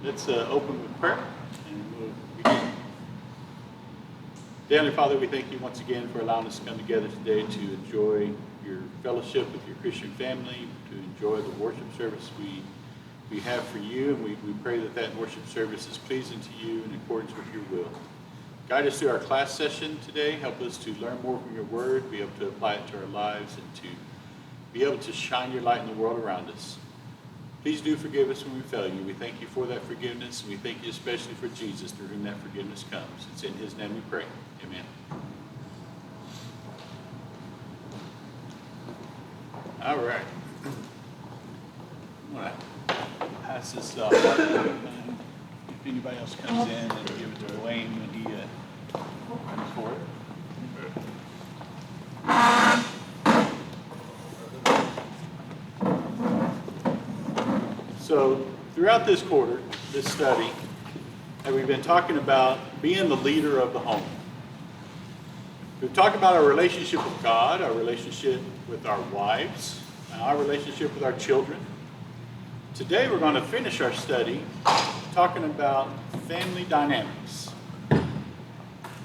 Let's open with prayer and we'll begin. Dear Heavenly Father, we thank you once again for allowing us to come together today to enjoy your fellowship with your Christian family, to enjoy the worship service we have for you, and we pray that worship service is pleasing to you in accordance with your will. Guide us through our class session today. Help us to learn more from your word, be able to apply it to our lives, and to be able to shine your light in the world around us. Please do forgive us when we fail you. We thank you for that forgiveness, and we thank you especially for Jesus, through whom that forgiveness comes. It's in his name we pray. Amen. All right. I'm going to pass this off. If anybody else comes in, and give it to Wayne when he comes forward. So throughout this quarter, this study, we've been talking about being the leader of the home. We've talked about our relationship with God, our relationship with our wives, and our relationship with our children. Today we're going to finish our study talking about family dynamics.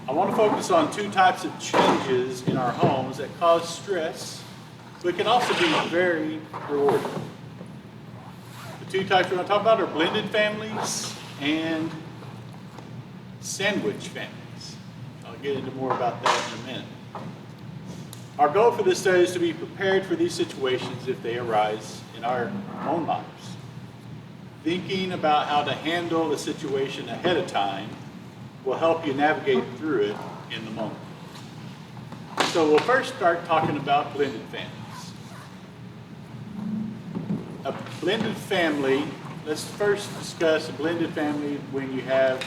I want to focus on two types of changes in our homes that cause stress, but can also be very rewarding. The two types we're going to talk about are blended families and sandwich families. I'll get into more about that in a minute. Our goal for this study is to be prepared for these situations if they arise in our own lives. Thinking about how to handle a situation ahead of time will help you navigate through it in the moment. So we'll first start talking about blended families. A blended family, let's first discuss a blended family when you have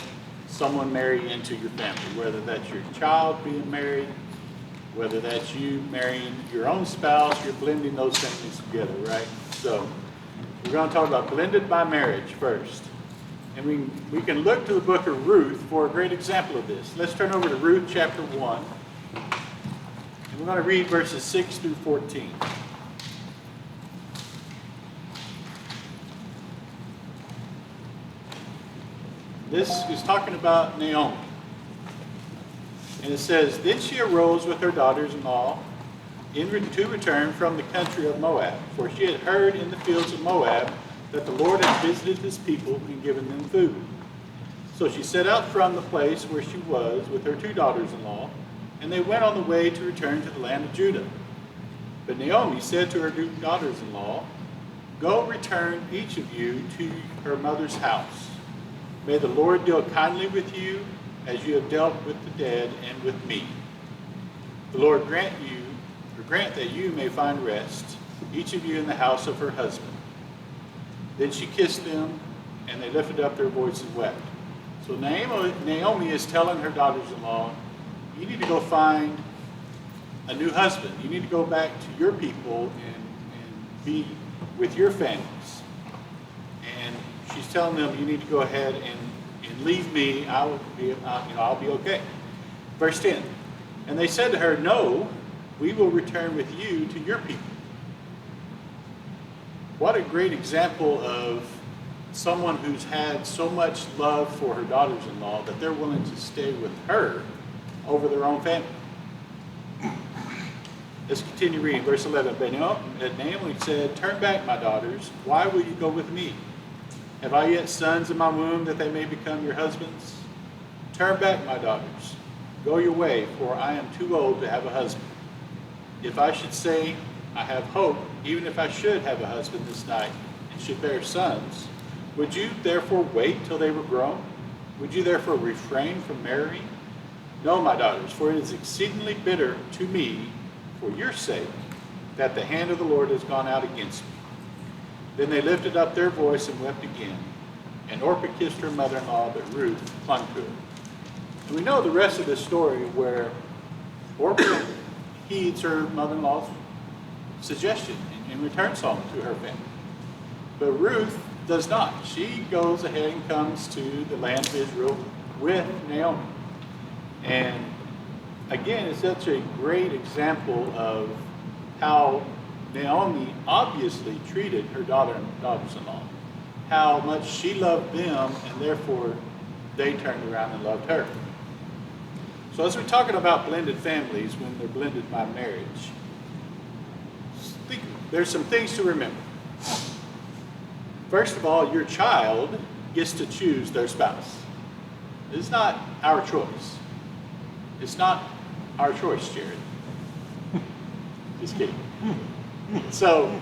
someone marry into your family, whether that's your child being married, whether that's you marrying your own spouse, you're blending those families together, right? So we're going to talk about blended by marriage first. And we can look to the book of Ruth for a great example of this. Let's turn over to Ruth chapter 1. And we're going to read verses 6 through 14. This is talking about Naomi. And it says, Then she arose with her daughters-in-law to return from the country of Moab, for she had heard in the fields of Moab that the Lord had visited his people and given them food. So she set out from the place where she was with her two daughters-in-law, and they went on the way to return to the land of Judah. But Naomi said to her two daughters-in-law, Go return each of you to her mother's house. May the Lord deal kindly with you as you have dealt with the dead and with me. The Lord grant that you may find rest, each of you in the house of her husband. Then she kissed them, and they lifted up their voices and wept. So Naomi is telling her daughters-in-law, you need to go find a new husband. You need to go back to your people and be with your families. And she's telling them, you need to go ahead and leave me. I'll be okay. Verse 10. And they said to her, No, we will return with you to your people. What a great example of someone who's had so much love for her daughters-in-law that they're willing to stay with her over their own family. Let's continue reading. Verse 11. But Naomi said, Turn back, my daughters. Why will you go with me? Have I yet sons in my womb that they may become your husbands? Turn back, my daughters. Go your way, for I am too old to have a husband. If I should say, I have hope, even if I should have a husband this night and should bear sons, would you therefore wait till they were grown? Would you therefore refrain from marrying? No, my daughters, for it is exceedingly bitter to me, for your sake, that the hand of the Lord has gone out against me. Then they lifted up their voice and wept again. And Orpah kissed her mother-in-law, but Ruth clung to her. And we know the rest of this story where Orpah heeds her mother-in-law's suggestion and returns home to her family. But Ruth does not. She goes ahead and comes to the land of Israel with Naomi. And again, it's such a great example of how Naomi obviously treated her daughters-in-law. how much she loved them, and therefore they turned around and loved her. So as we're talking about blended families, when they're blended by marriage, there's some things to remember. First of all, your child gets to choose their spouse. It's not our choice. It's not our choice, Jared. Just kidding. So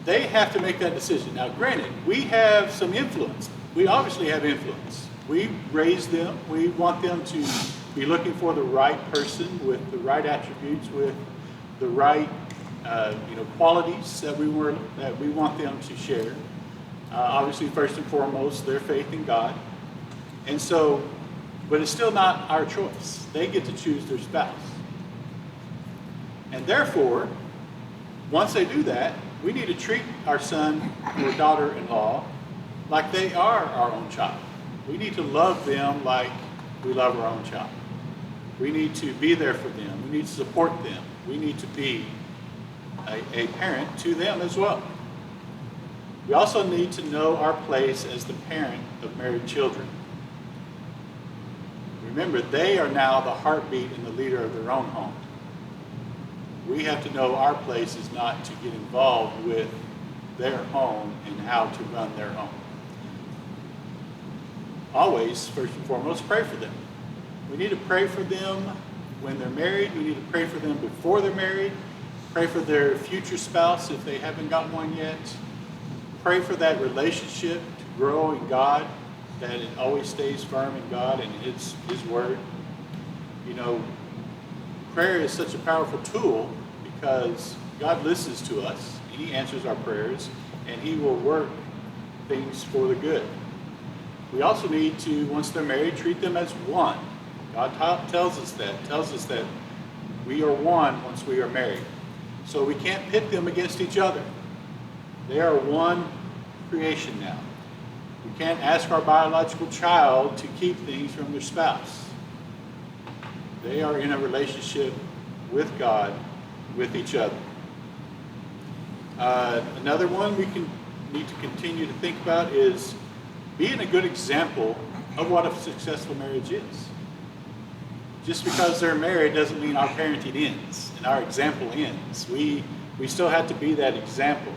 they have to make that decision. Now, granted, we have some influence. We obviously have influence. We raise them. We want them to be looking for the right person with the right attributes, with the right qualities that we want them to share. Obviously, first and foremost, their faith in God. And so, but it's still not our choice. They get to choose their spouse. And therefore, once they do that, we need to treat our son or daughter-in-law like they are our own child. We need to love them like we love our own child. We need to be there for them. We need to support them. We need to be a parent to them as well. We also need to know our place as the parent of married children. Remember, they are now the heartbeat and the leader of their own home. We have to know our place is not to get involved with their home and how to run their home. Always, first and foremost, pray for them. We need to pray for them when they're married. We need to pray for them before they're married. Pray for their future spouse if they haven't got one yet. Pray for that relationship to grow in God, that it always stays firm in God and His Word. You know, prayer is such a powerful tool because God listens to us, and He answers our prayers, and He will work things for the good. We also need to, once they're married, treat them as one. God tells us that we are one once we are married. So we can't pit them against each other. They are one creation now. We can't ask our biological child to keep things from their spouse. They are in a relationship with God, with each other. Another one we need to continue to think about is being a good example of what a successful marriage is. Just because they're married doesn't mean our parenting ends and our example ends. We still have to be that example.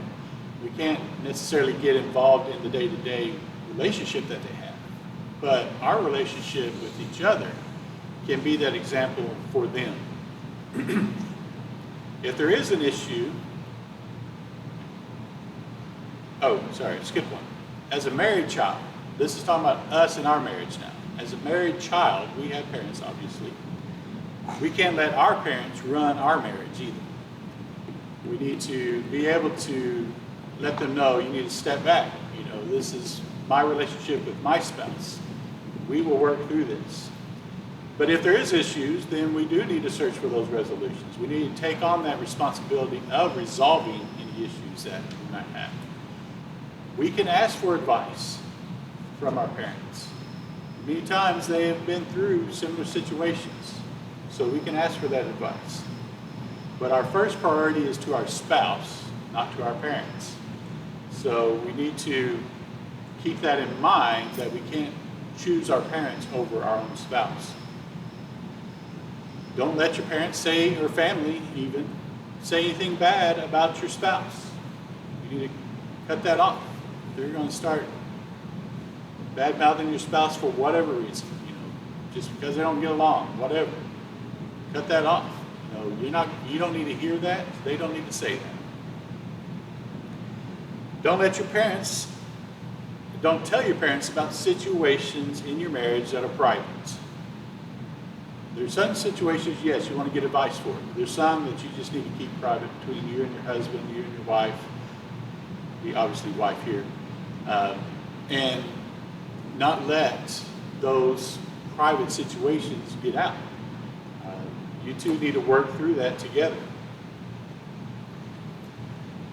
We can't necessarily get involved in the day-to-day relationship that they have. But our relationship with each other can be that example for them. If there is an issue, skip one. As a married child, this is talking about us and our marriage now. As a married child, we have parents, obviously. We can't let our parents run our marriage either. We need to be able to let them know, you need to step back. You know, this is my relationship with my spouse. We will work through this. But if there is issues, then we do need to search for those resolutions. We need to take on that responsibility of resolving any issues that we might have. We can ask for advice from our parents. Many times they have been through similar situations, so we can ask for that advice. But our first priority is to our spouse, not to our parents. So we need to keep that in mind, that we can't choose our parents over our own spouse. Don't let your parents say, or family even, say anything bad about your spouse. You need to cut that off. They're going to start bad-mouthing your spouse for whatever reason, just because they don't get along, whatever. Cut that off. You don't need to hear that. They don't need to say that. Don't tell your parents about situations in your marriage that are private. There's some situations, yes, you want to get advice for. There's some that you just need to keep private between you and your husband, you and your wife. Obviously wife here. And not let those private situations get out. You two need to work through that together.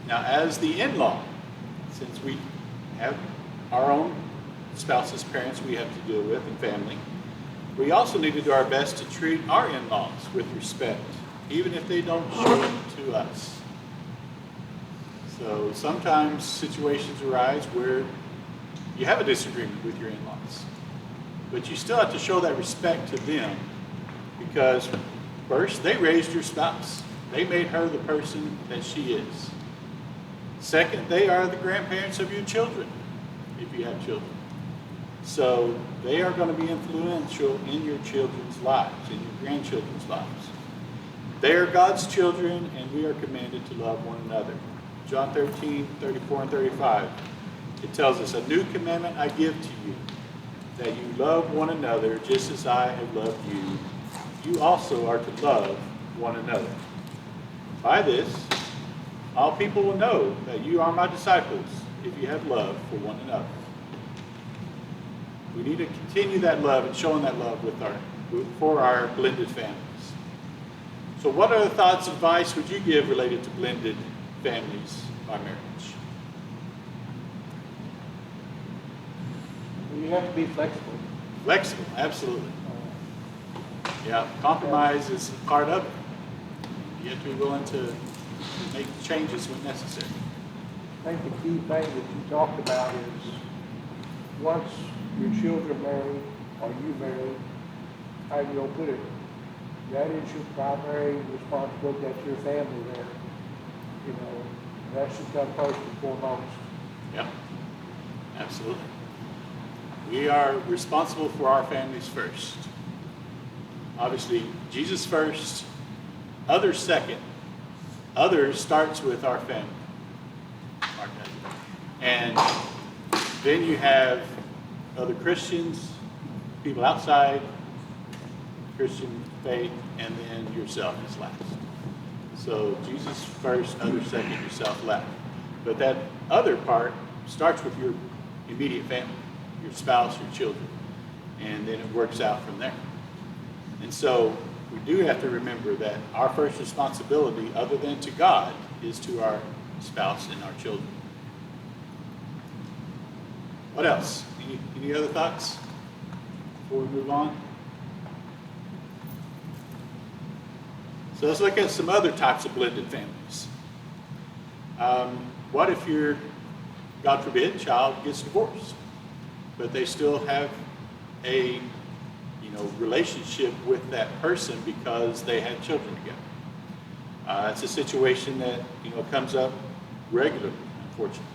Now, as the in-law, since we have our own spouse's parents we have to deal with and family, we also need to do our best to treat our in-laws with respect, even if they don't show it to us. So sometimes situations arise where you have a disagreement with your in-laws, but you still have to show that respect to them because first, they raised your spouse. They made her the person that she is. Second, they are the grandparents of your children, if you have children. So they are going to be influential in your children's lives, in your grandchildren's lives. They are God's children, and we are commanded to love one another. John 13:34 and 35. It tells us, "A new commandment I give to you, that you love one another just as I have loved you. You also are to love one another. By this, all people will know that you are my disciples if you have love for one another." We need to continue that love and showing that love for our blended families. So what other thoughts, advice would you give related to blended families by marriage? You have to be flexible. Flexible, absolutely. Yeah, compromise is part of it. You have to be willing to make changes when necessary. I think the key thing that you talked about is once your children marry or you marry, how you gonna put it? That is your primary responsibility. That's your family there. You know, that should come first and foremost. Yeah, absolutely. We are responsible for our families first. Obviously, Jesus first, others second. Others starts with our family. And then you have other Christians, people outside Christian faith, and then yourself is last. So Jesus first, others second, yourself last. But that other part starts with your immediate family, your spouse, your children, and then it works out from there. And so we do have to remember that our first responsibility, other than to God, is to our spouse and our children. What else? Any other thoughts before we move on? So let's look at some other types of blended families. What if your, God forbid, child gets divorced, but they still have a relationship with that person because they had children together? It's a situation that comes up regularly, unfortunately.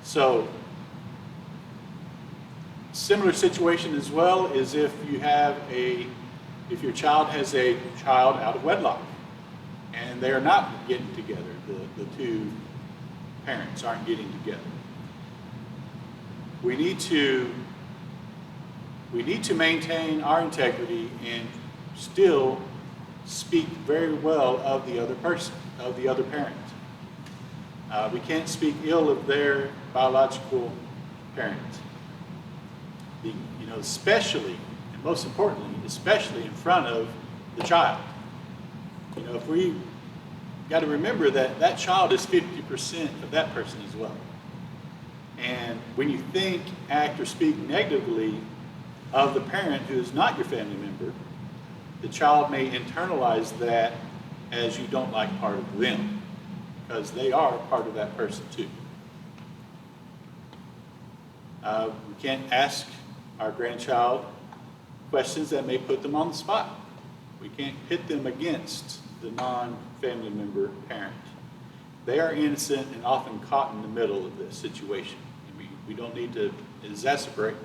So similar situation as well is if your child has a child out of wedlock and they are not getting together, the two parents aren't getting together. We need to maintain our integrity and still speak very well of the other person, of the other parent. We can't speak ill of their biological parent. Especially, and most importantly, especially in front of the child. If we got to remember that child is 50% of that person as well. And when you think, act, or speak negatively of the parent who is not your family member, the child may internalize that as you don't like part of them, because they are part of that person too. We can't ask our grandchild questions that may put them on the spot. We can't pit them against the non-family member parent. They are innocent and often caught in the middle of this situation. And we don't need to exacerbate.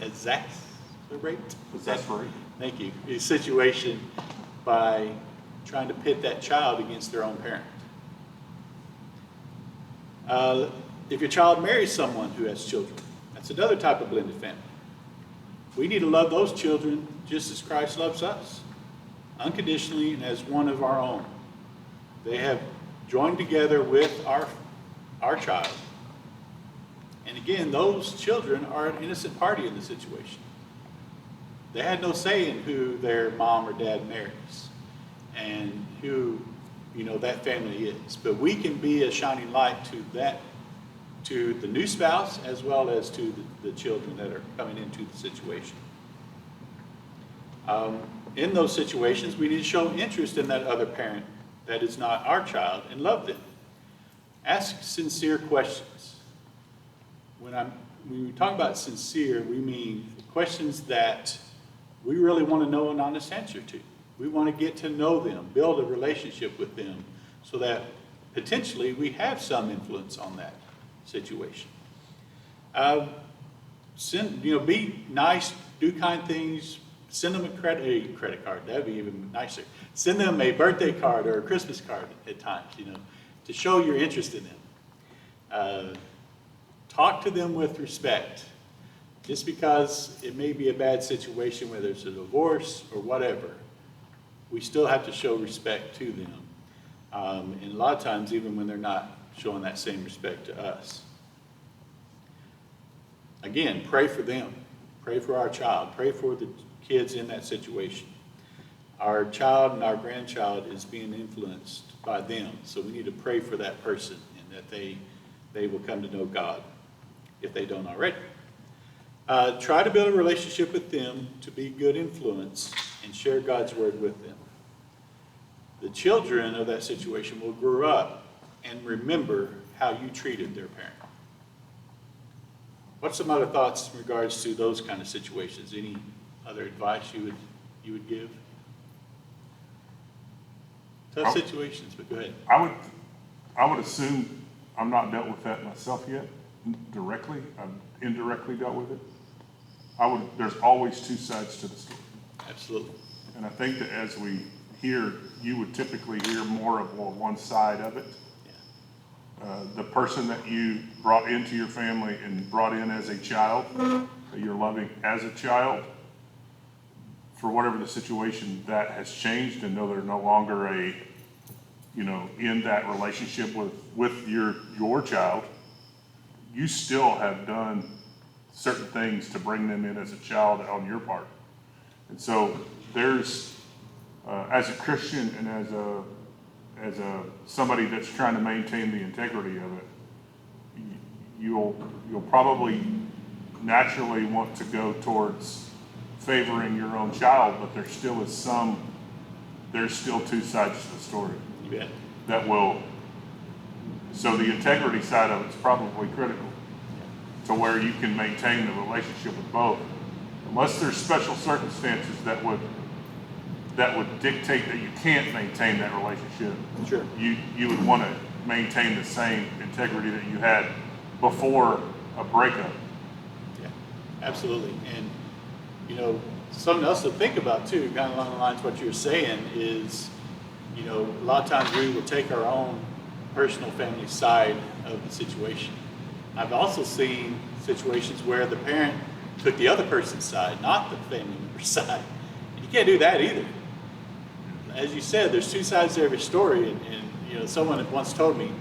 Thank you. The situation by trying to pit that child against their own parent. If your child marries someone who has children, that's another type of blended family. We need to love those children just as Christ loves us, unconditionally and as one of our own. They have joined together with our child. And again, those children are an innocent party in the situation. They had no say in who their mom or dad marries and who that family is. But we can be a shining light to the new spouse as well as to the children that are coming into the situation. In those situations, we need to show interest in that other parent that is not our child and love them. Ask sincere questions. When we talk about sincere, we mean questions that we really want to know an honest answer to. We want to get to know them, build a relationship with them, so that potentially we have some influence on that situation. Be nice, do kind things, send them a credit card, that'd be even nicer. Send them a birthday card or a Christmas card at times, to show your interest in them. Talk to them with respect. Just because it may be a bad situation, whether it's a divorce or whatever, we still have to show respect to them. And a lot of times, even when they're not showing that same respect to us. Again, pray for them. Pray for our child. Pray for the kids in that situation. Our child and our grandchild is being influenced by them, so we need to pray for that person and that they will come to know God if they don't already. Try to build a relationship with them to be good influence and share God's word with them. The children of that situation will grow up and remember how you treated their parent. What's some other thoughts in regards to those kind of situations? Any other advice you would give? Tough situations, but go ahead. I would assume I'm not dealt with that myself yet, directly. I've indirectly dealt with it. There's always two sides to the story. Absolutely. And I think that as we hear, you would typically hear more of one side of it. Yeah. The person that you brought into your family and brought in as a child, that you're loving as a child, for whatever the situation, that has changed, and know they're no longer in that relationship with your child. You still have done certain things to bring them in as a child on your part. And so there's, as a Christian and as somebody that's trying to maintain the integrity of it, you'll probably naturally want to go towards favoring your own child, but there's still two sides to the story. You bet. So the integrity side of it's probably critical to where you can maintain the relationship with both. Unless there's special circumstances that would dictate that you can't maintain that relationship. Sure. You would want to maintain the same integrity that you had before a breakup. Yeah, absolutely. And something else to think about too, kind of along the lines of what you were saying, is a lot of times we will take our own personal family side of the situation. I've also seen situations where the parent took the other person's side, not the family member's side. And you can't do that either. As you said, there's two sides to every story, and someone had once told me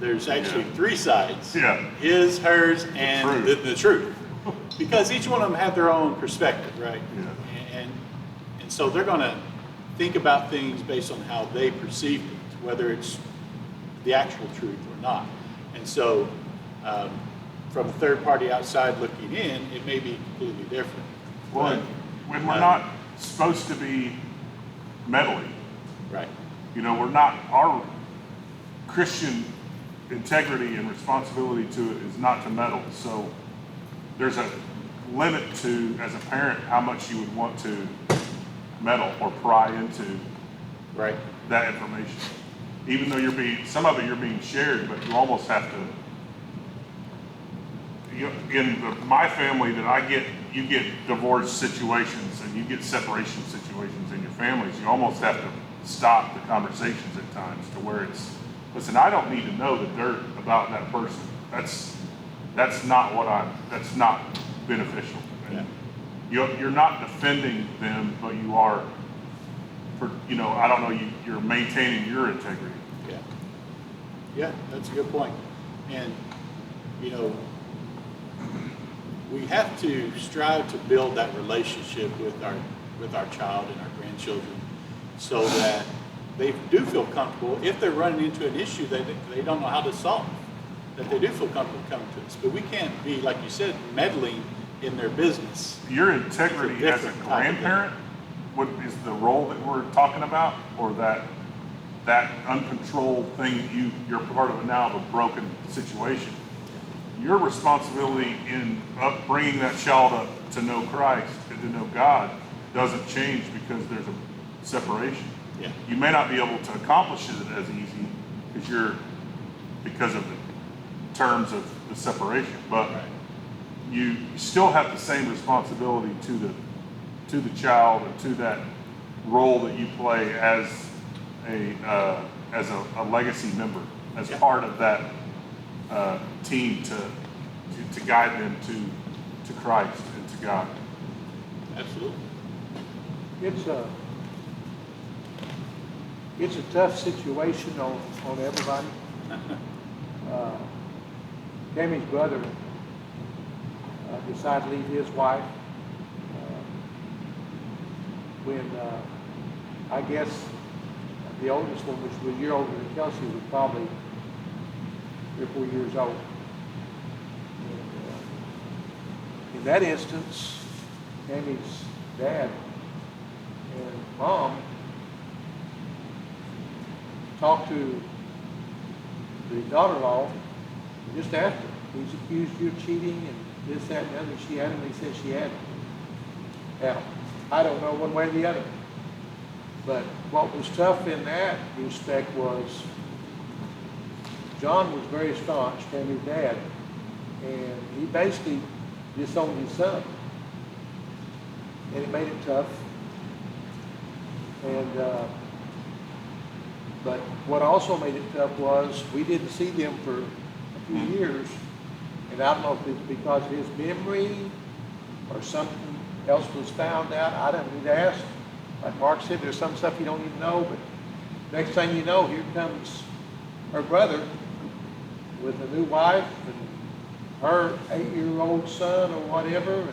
there's actually three sides. Yeah. His, hers, and The truth. Because each one of them have their own perspective, right? Yeah. And so they're going to think about things based on how they perceive it, whether it's the actual truth or not. And so from a third party outside looking in, it may be completely different. Well, when we're not supposed to be meddling, right? we're not, our Christian integrity and responsibility to it is not to meddle. So there's a limit to, as a parent, how much you would want to meddle or pry into that information. Even though some of it you're being shared, but you almost have to. My family that you get divorce situations and you get separation situations in your families. You almost have to stop the conversations at times to where it's, listen, I don't need to know the dirt about that person. That's not beneficial. And you're not defending them, but you are, you're maintaining your integrity. Yeah. Yeah, that's a good point. And, we have to strive to build that relationship with our child and our grandchildren so that they do feel comfortable if they're running into an issue that they don't know how to solve, that they do feel comfortable coming to us. But we can't be, like you said, meddling in their business. Your integrity as a grandparent is the role that we're talking about, or that that uncontrolled thing you're part of now of a broken situation. Your responsibility in bringing that child up to know Christ and to know God doesn't change because there's a separation. Yeah. You may not be able to accomplish it as easy because of the terms of the separation, but Right. you still have the same responsibility to the child and to that role that you play as a legacy member, as Yeah. part of that team to guide them to Christ and to God. Absolutely. It's a tough situation on everybody. Tammy's brother decided to leave his wife when I guess the oldest one, which was a year older than Kelsey, was probably 3 or 4 years old. And, in that instance, Tammy's dad and mom talked to the daughter-in-law and just asked her, he's accused you of cheating and this, that, and the other. She adamantly said she hadn't. Now, I don't know one way or the other. But what was tough in that respect was John was very staunch, Tammy's dad, and he basically disowned his son. And it made it tough. And but what also made it tough was we didn't see them for a few years, and I don't know if it's because of his memory or something else was found out. I don't need to ask. Like Mark said, there's some stuff you don't even know, but next thing you know, here comes her brother with a new wife and her 8-year-old son or whatever.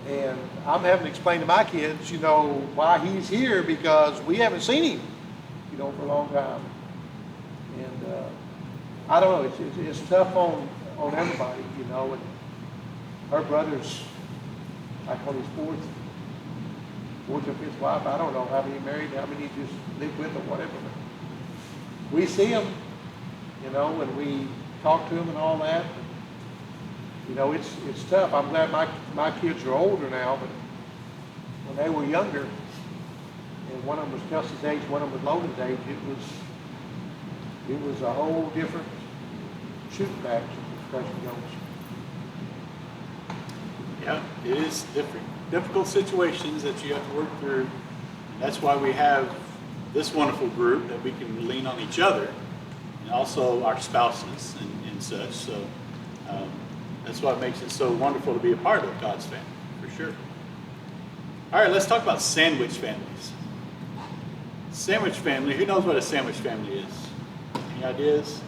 And I'm having to explain to my kids, why he's here, because we haven't seen him, for a long time. And I don't know, it's tough on everybody, and her brother's like on his fourth or fifth wife. I don't know how many married, how many just live with or whatever. But we see them, and we talk to them and all that. It's tough. I'm glad my kids are older now, but when they were younger, and one of them was Kelsey's age, one of them was Logan's age, it was a whole different shooting match, as the expression goes. Yeah, it is difficult situations that you have to work through. That's why we have this wonderful group that we can lean on each other, and also our spouses and such. So that's what makes it so wonderful to be a part of God's family, for sure. All right, let's talk about sandwich families. Sandwich family, who knows what a sandwich family is? Any ideas?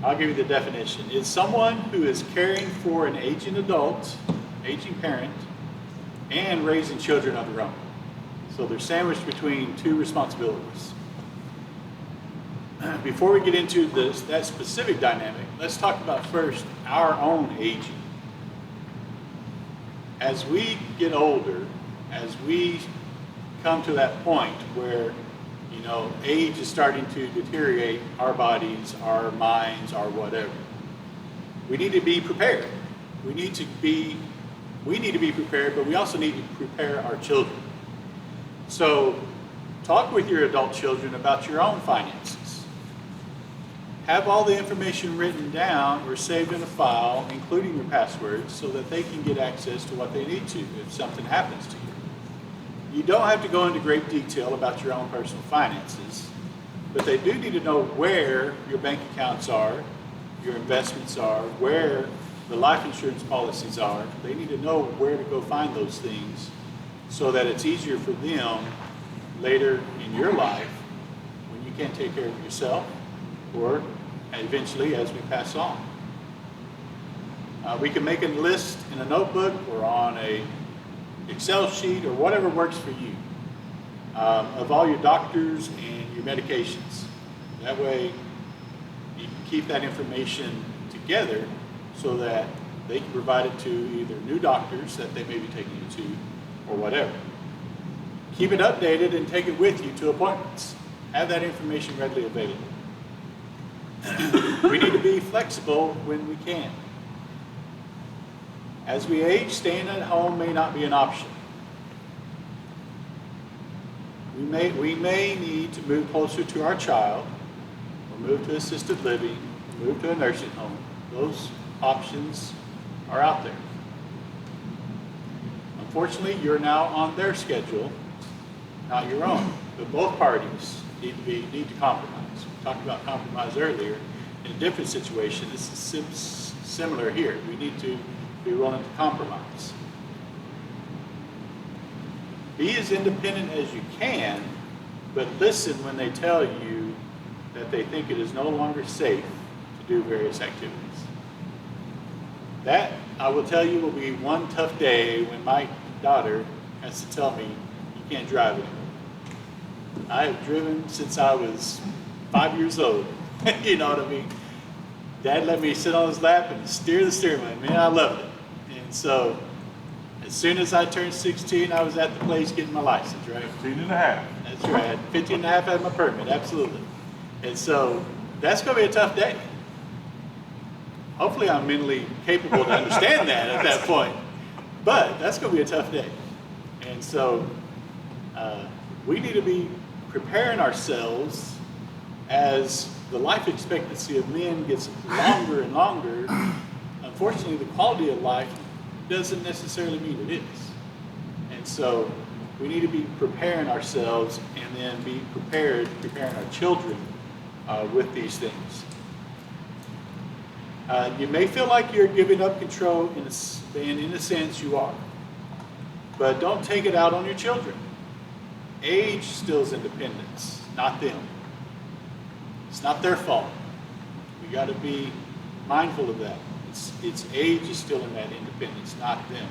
I'll give you the definition. It's someone who is caring for an aging adult, aging parent, and raising children of their own. So they're sandwiched between two responsibilities. Before we get into that specific dynamic, let's talk about first our own aging. As we get older, as we come to that point where age is starting to deteriorate our bodies, our minds, our whatever, we need to be prepared. We need to be prepared, but we also need to prepare our children. So talk with your adult children about your own finances. Have all the information written down or saved in a file, including your passwords, so that they can get access to what they need to if something happens to you. You don't have to go into great detail about your own personal finances, but they do need to know where your bank accounts are, your investments are, where the life insurance policies are. They need to know where to go find those things so that it's easier for them later in your life when you can't take care of yourself, or eventually as we pass on. We can make a list in a notebook or on a Excel sheet or whatever works for you of all your doctors and your medications. That way you can keep that information together so that they can provide it to either new doctors that they may be taking you to or whatever. Keep it updated and take it with you to appointments. have that information readily available. We need to be flexible when we can. As we age, staying at home may not be an option. We may need to move closer to our child, or move to assisted living, or move to a nursing home. Those options are out there. Unfortunately, you're now on their schedule, not your own. But both parties need to compromise. We talked about compromise earlier. In a different situation, this is similar here. We need to be willing to compromise. Be as independent as you can, but listen when they tell you that they think it is no longer safe to do various activities. That, I will tell you, will be one tough day when my daughter has to tell me, you can't drive anymore. I have driven since I was 5 years old. You know what I mean? Dad let me sit on his lap and steer the steering wheel. Man, I loved it. And so, as soon as I turned 16, I was at the place getting my license, right? 15 and a half. That's right. 15 and a half had my permit, absolutely. And so, that's going to be a tough day. Hopefully, I'm mentally capable to understand that at that point. But that's going to be a tough day. And so, we need to be preparing ourselves as the life expectancy of men gets longer and longer. Unfortunately, the quality of life doesn't necessarily mean it is. And so we need to be preparing ourselves and then be preparing our children with these things. You may feel like you're giving up control, and in a sense you are. But don't take it out on your children. Age stills independence, not them. It's not their fault. We got to be mindful of that. It's age is still in that independence, not them.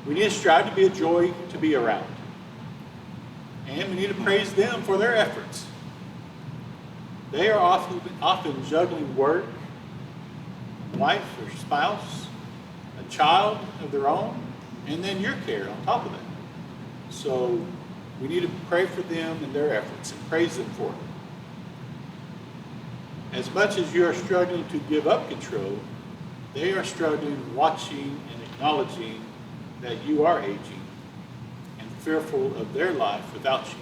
We need to strive to be a joy to be around. And we need to praise them for their efforts. They are often juggling work, wife or spouse, a child of their own, and then your care on top of that. So we need to pray for them and their efforts and praise them for it. As much as you are struggling to give up control, they are struggling watching and acknowledging that you are aging and fearful of their life without you.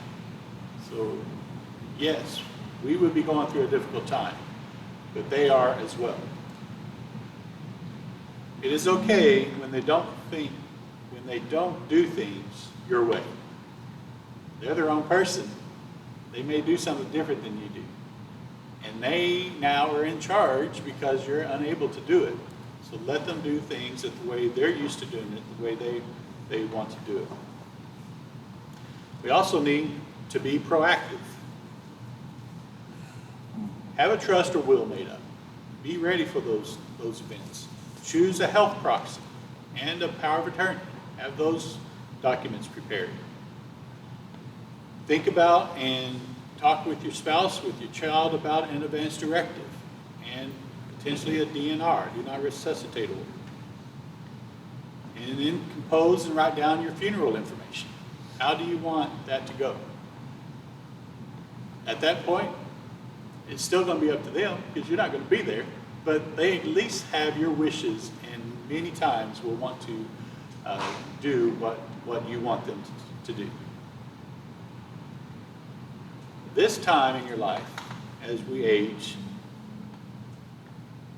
So yes, we would be going through a difficult time, but they are as well. It is okay when they don't do things your way. They're their own person. They may do something different than you do. And they now are in charge because you're unable to do it. So let them do things the way they're used to doing it, the way they want to do it. We also need to be proactive. Have a trust or will made up. Be ready for those events. Choose a health proxy and a power of attorney. Have those documents prepared. Think about and talk with your spouse, with your child about an advance directive and potentially a DNR, do not resuscitate order. And then compose and write down your funeral information. How do you want that to go? At that point, it's still going to be up to them because you're not going to be there, but they at least have your wishes and many times will want to do what you want them to do. This time in your life, as we age,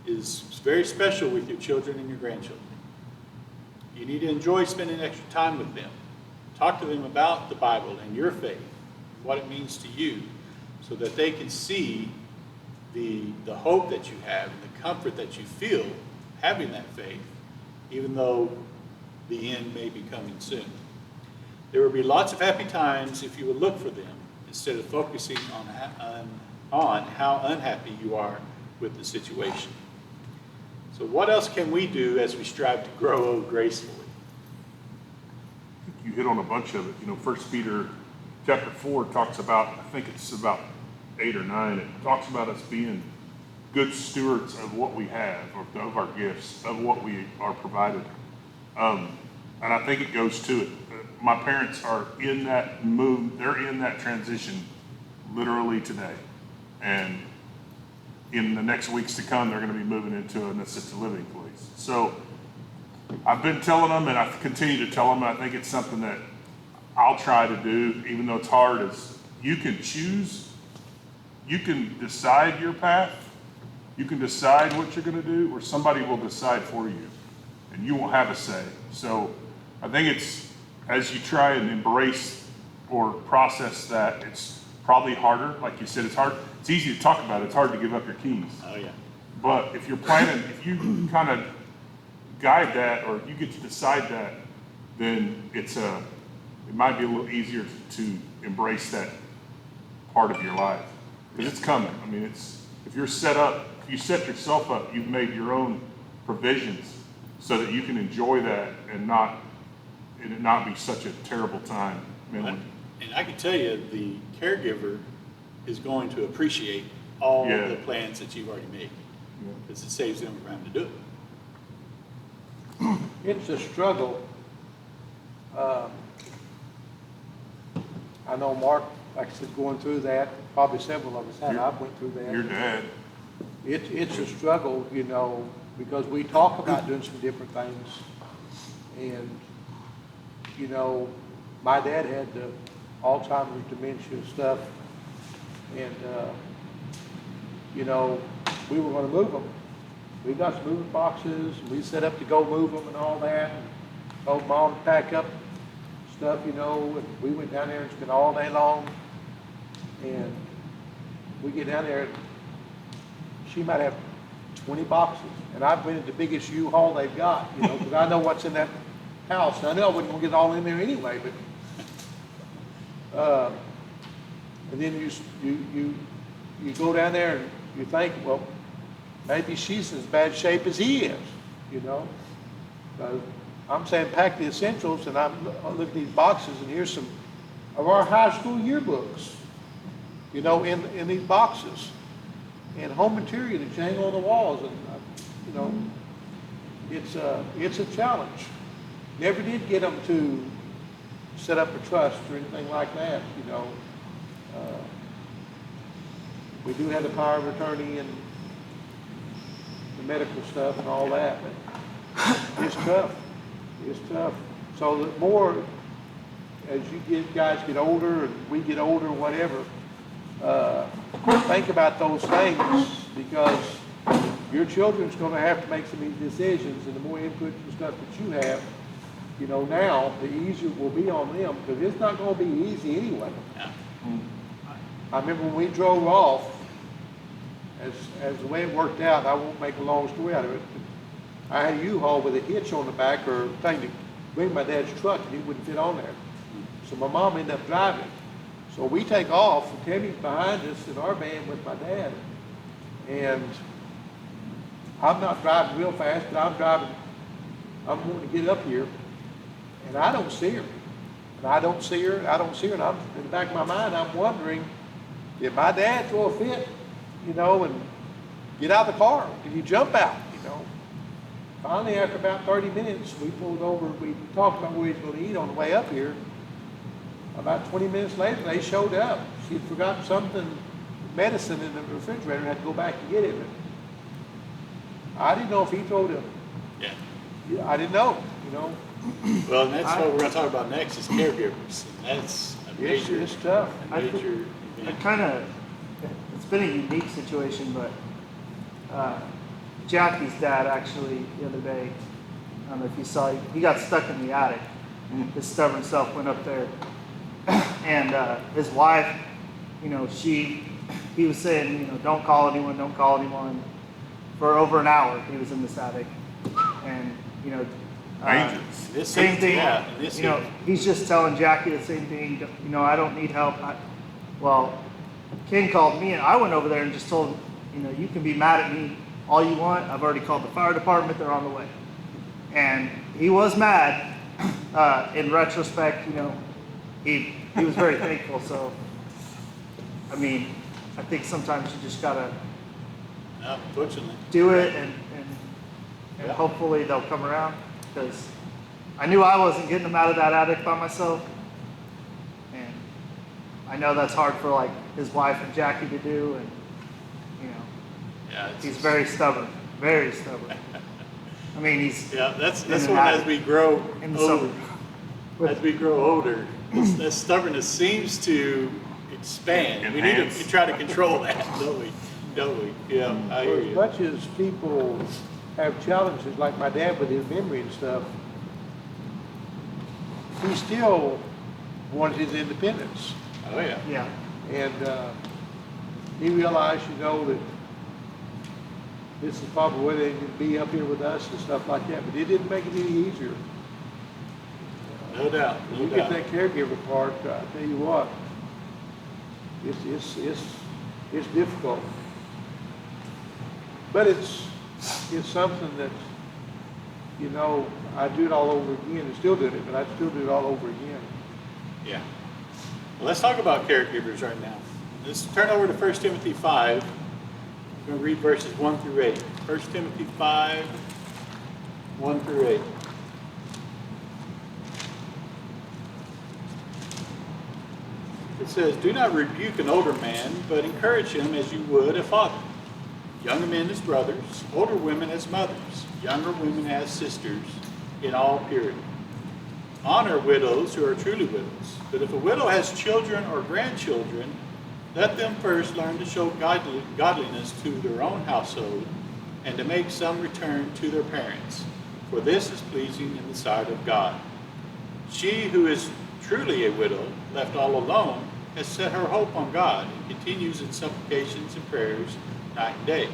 is very special with your children and your grandchildren. You need to enjoy spending extra time with them. Talk to them about the Bible and your faith, what it means to you, so that they can see the hope that you have and the comfort that you feel having that faith, even though the end may be coming soon. There will be lots of happy times if you will look for them instead of focusing on how unhappy you are with the situation. So what else can we do as we strive to grow gracefully? You hit on a bunch of it. 1 Peter chapter 4 talks about, I think it's about 8 or 9, it talks about us being good stewards of what we have, of our gifts, of what we are provided. And I think it goes to it. My parents are in that move, they're in that transition literally today. And in the next weeks to come, they're going to be moving into an assisted living place. So I've been telling them, and I continue to tell them, I think it's something that I'll try to do, even though it's hard, is you can choose, you can decide your path, you can decide what you're going to do, or somebody will decide for you, and you won't have a say. So I think it's, as you try and embrace or process that, it's probably harder. Like you said, it's hard. It's easy to talk about it. It's hard to give up your keys. Oh, yeah. But if you're planning, if you kind of guide that, or you get to decide that, then it might be a little easier to embrace that part of your life. Because it's coming. I mean, if you're set up, if you set yourself up, you've made your own provisions so that you can enjoy that and it not be such a terrible time mentally. And I can tell you, the caregiver is going to appreciate all the plans that you've already made, because it saves them from having to do it. It's a struggle. I know Mark, like I said, going through that, probably several of us have. I went through that. Your dad. It's a struggle, you know, because we talk about doing some different things. And, you know, my dad had the Alzheimer's, dementia stuff. And, you know, we were going to move them. We got some moving boxes, and we set up to go move them and all that. And told Mom to pack up stuff, you know, and we went down there and spent all day long. And we get down there, she might have 20 boxes. And I've rented the biggest U-Haul they've got, you know, because I know what's in that house. And I know I wasn't going to get it all in there anyway, but, and then you go down there and you think, well, maybe she's in as bad shape as he is, you know. I'm saying pack the essentials, and I look at these boxes, and here's some of our high school yearbooks, you know, in these boxes, and home material that hang on the walls, and you know, it's a challenge. Never did get them to set up a trust or anything like that, you know. We do have the power of attorney and the medical stuff and all that, but it's tough. It's tough. So the more, as guys get older and we get older, whatever, think about those things, because your children's going to have to make some of these decisions, and the more input and stuff that you have, you know, now, the easier it will be on them, because it's not going to be easy anyway. Yeah. I remember when we drove off, as the way it worked out, I won't make a long story out of it, I had a U-Haul with a hitch on the back, or thing to bring my dad's truck, and it wouldn't fit on there. So my mom ended up driving. So we take off, and Tammy's behind us in our van with my dad. And I'm not driving real fast, but I'm wanting to get up here, and I don't see her. And I don't see her, and I'm, in the back of my mind, I'm wondering, did my dad throw a fit, you know, and get out of the car? Did he jump out, you know? Finally, after about 30 minutes, we pulled over, we talked about where he was going to eat on the way up here. About 20 minutes later, they showed up. She'd forgotten something, medicine in the refrigerator, and had to go back and get it. I didn't know if he threw it. Yeah, I didn't know, you know. Well, and that's what we're going to talk about next, is caregivers. And that's a major, it's tough. a major event. It's been a unique situation, but Jackie's dad actually the other day, I don't know if you saw, he got stuck in the attic. His stubborn self went up there, and his wife, you know, he was saying, you know, don't call anyone. For over an hour, he was in this attic, and you know, Dangerous. Same thing. Yeah, You know, he's just telling Jackie the same thing. You know, I don't need help. Well, Ken called me, and I went over there and just told him, you know, you can be mad at me all you want. I've already called the fire department. They're on the way. And he was mad. In retrospect, you know, he was very thankful. So, I mean, I think sometimes you just gotta Unfortunately. do it, and hopefully they'll come around, because I knew I wasn't getting them out of that attic by myself, and I know that's hard for like his wife and Jackie to do, and Yeah, he's very stubborn, very stubborn. I mean, he's Yeah, that's in one and out as we grow in the older. summer. As we grow older, that stubbornness seems to expand. We need Enhance. to try to control that, don't we? Don't we? Yeah, I hear Well, as you. much as people have challenges, like my dad with his memory and stuff, he still wanted his independence. Oh, yeah. Yeah, And he realized, that this is probably where they could be up here with us and stuff like that, but it didn't make it any easier. No doubt, When no you get doubt. that caregiver part, I tell you what, it's difficult. But it's something that, I do it all over again and still do it, but I'd still do it all over again. Yeah. Well, let's talk about caregivers right now. Let's turn over to 1 Timothy 5. We're going to read verses 1 through 8. 1 Timothy 5, 1 through 8. It says, "Do not rebuke an older man, but encourage him as you would a father. Younger men as brothers, older women as mothers, younger women as sisters, in all purity. Honor widows who are truly widows. But if a widow has children or grandchildren, let them first learn to show godliness to their own household and to make some return to their parents, for this is pleasing in the sight of God. She who is truly a widow, left all alone, has set her hope on God and continues in supplications and prayers night and day.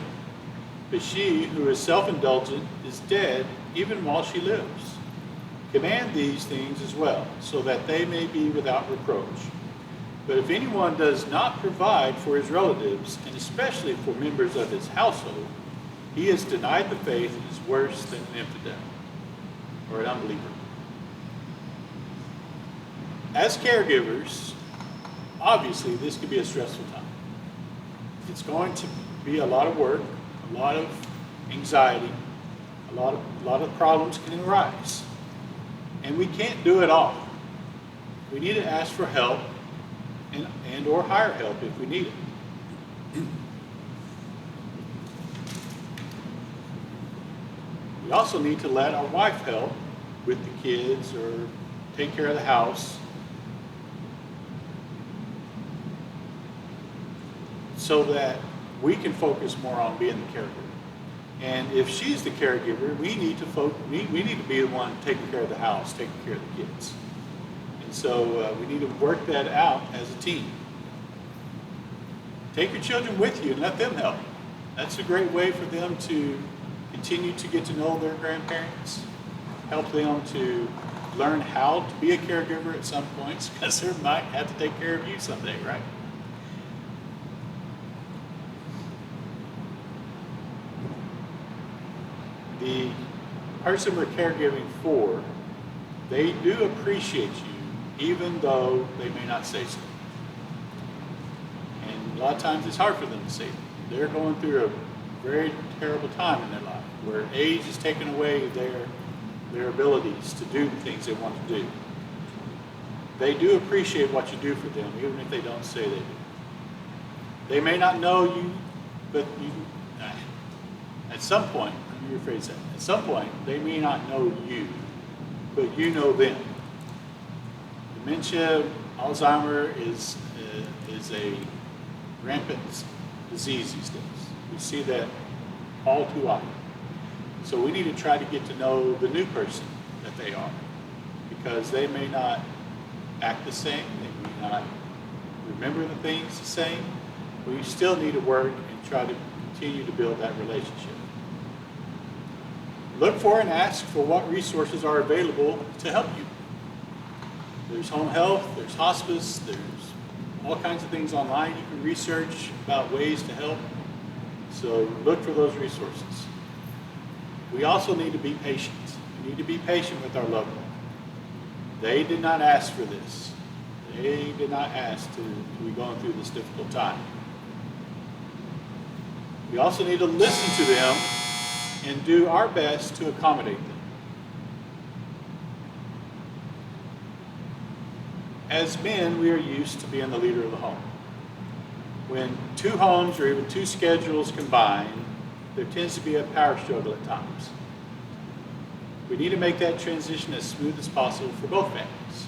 But she who is self-indulgent is dead even while she lives. Command these things as well, so that they may be without reproach. But if anyone does not provide for his relatives, and especially for members of his household, he has denied the faith and is worse than an infidel or an unbeliever." As caregivers, obviously this could be a stressful time. It's going to be a lot of work, a lot of anxiety, a lot of problems can arise. And we can't do it all. We need to ask for help and or hire help if we need it. We also need to let our wife help with the kids or take care of the house, so that we can focus more on being the caregiver. And if she's the caregiver, we need to be the one taking care of the house, taking care of the kids. And so we need to work that out as a team. Take your children with you and let them help. That's a great way for them to continue to get to know their grandparents, help them to learn how to be a caregiver at some points, because they might have to take care of you someday, right? The person we're caregiving for, they do appreciate you, even though they may not say so. And a lot of times it's hard for them to say that. They're going through a very terrible time in their life, where age is taking away their abilities to do the things they want to do. They do appreciate what you do for them, even if they don't say they do. They may not know you, but at some point, let me rephrase that. At some point, they may not know you, but you know them. Dementia, Alzheimer is a rampant disease these days. We see that all too often. So we need to try to get to know the new person that they are, because they may not act the same, they may not remember the things the same. We still need to work and try to continue to build that relationship. Look for and ask for what resources are available to help you. There's home health, there's hospice, there's all kinds of things online you can research about ways to help. So look for those resources. We also need to be patient. We need to be patient with our loved one. They did not ask for this. They did not ask to be going through this difficult time. We also need to listen to them and do our best to accommodate them. As men, we are used to being the leader of the home. when two homes or even two schedules combine, there tends to be a power struggle at times. We need to make that transition as smooth as possible for both families.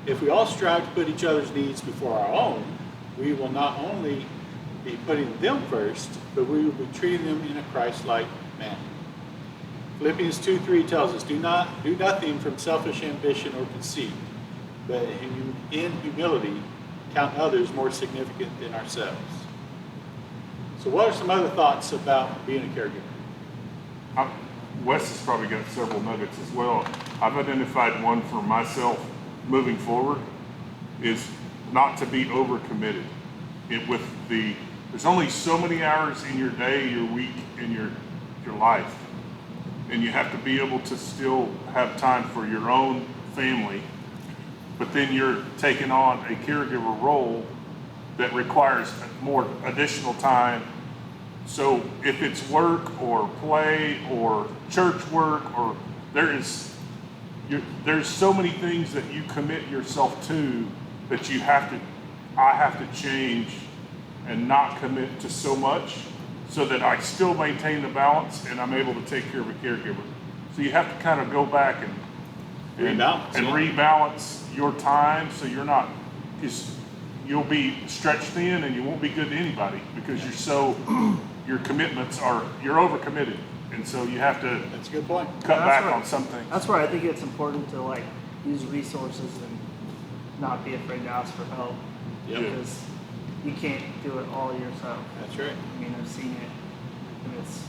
If we all strive to put each other's needs before our own, we will not only be putting them first, but we will be treating them in a Christ-like manner. Philippians 2:3 tells us, do nothing from selfish ambition or conceit, but in humility count others more significant than ourselves. So what are some other thoughts about being a caregiver? Wes has probably got several nuggets as well. I've identified one for myself moving forward is not to be overcommitted. There's only so many hours in your day, your week, and your life. And you have to be able to still have time for your own family, but then you're taking on a caregiver role that requires more additional time. So if it's work or play or church work, or there's so many things that you commit yourself to that I have to change and not commit to so much so that I still maintain the balance and I'm able to take care of a caregiver. So you have to kind of go back and rebalance your time so you'll be stretched thin and you won't be good to anybody because you're overcommitted. And so you have to That's a good point. cut back on some things. That's where I think it's important to like use resources and not be afraid to ask for help. Yep. Because you can't do it all yourself. That's right. I mean, I've seen it, and it's,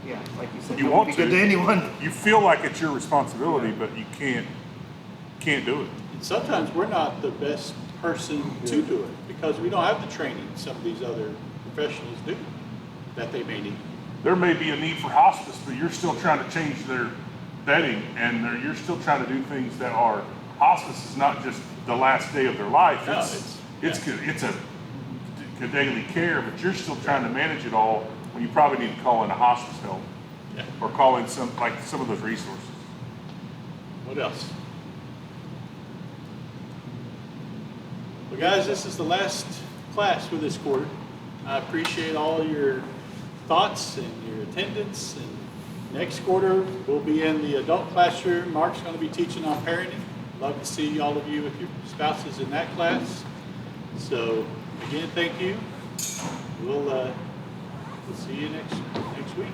yeah, like you said, You it want won't be to. good to anyone. You feel like it's your responsibility, but you can't do it. And sometimes we're not the best person to do it because we don't have the training some of these other professionals do that they may need. There may be a need for hospice, but you're still trying to change their bedding, and you're still trying to do things that are, hospice is not just the last day of their life. No, It's a daily care, but you're still trying to manage it all when you probably need to call in a hospice help or call in some of those resources. What else? Well, guys, this is the last class for this quarter. I appreciate all your thoughts and your attendance. And next quarter, we'll be in the adult classroom. Mark's going to be teaching on parenting. Love to see all of you with your spouses in that class. So, again, thank you. We'll see you next week.